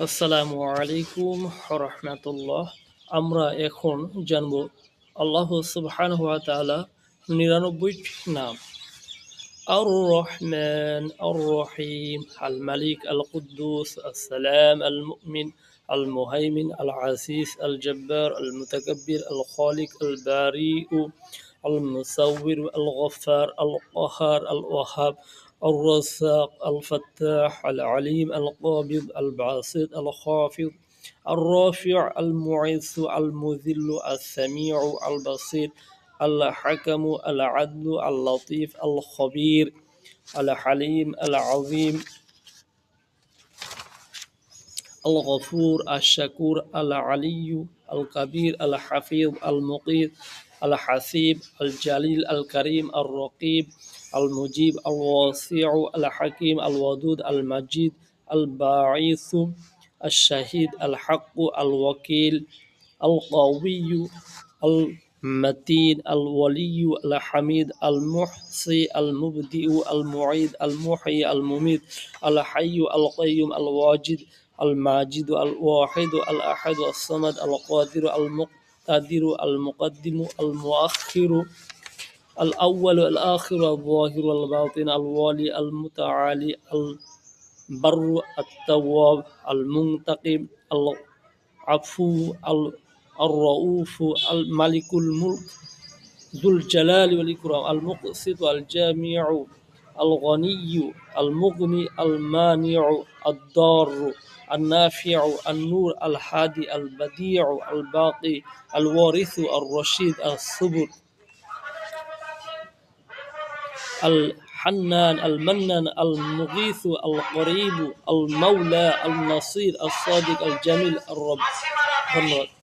আসসালামু আলাইকুম রাহমাতুল্লাহ। আমরা এখন জানব আল্লাহ সুবহানাহু ওয়া তাআলা ৯৯টি নাম। আর রহমান, আর রহিম, আল মালিক, আল কুদ্দুস, আসসালাম, আল মুমিন, আল মুহাইমিন, আল আজিজ, আল জব্বার, আল মুতাকাব্বির, আল খালিক, আল বারিউ, আল মুসাউবির, আল গফফার, আল কাহার, আল ওয়াহাব, الرزاق الفتاح العليم القابض الباسط الخافض الرافع المعز المذل السميع البصير الحكم العدل اللطيف الخبير الحليم العظيم الغفور الشكور العلي الكبير الحفيظ المقيت الحسيب الجليل الكريم الرقيب المجيب الواسع الحكيم الودود المجيد الباعث الشهيد الحق الوكيل القوي المتين الولي الحميد المحصي المبدئ المعيد المحيي المميت الحي القيوم الواجد الماجد الواحد الأحد الصمد القادر المقتدر المقدم المؤخر الأول الآخر الظاهر الباطن الوالي المتعالي البر التواب المنتقم العفو الرؤوف الملك الملك ذو الجلال والإكرام المقسط الجامع الغني المغني المانع الضار النافع النور الهادي البديع الباقي الوارث الرشيد الصبر الحنان المنان المغيث القريب المولى النصير الصادق الجميل الرب. ধন্যবাদ।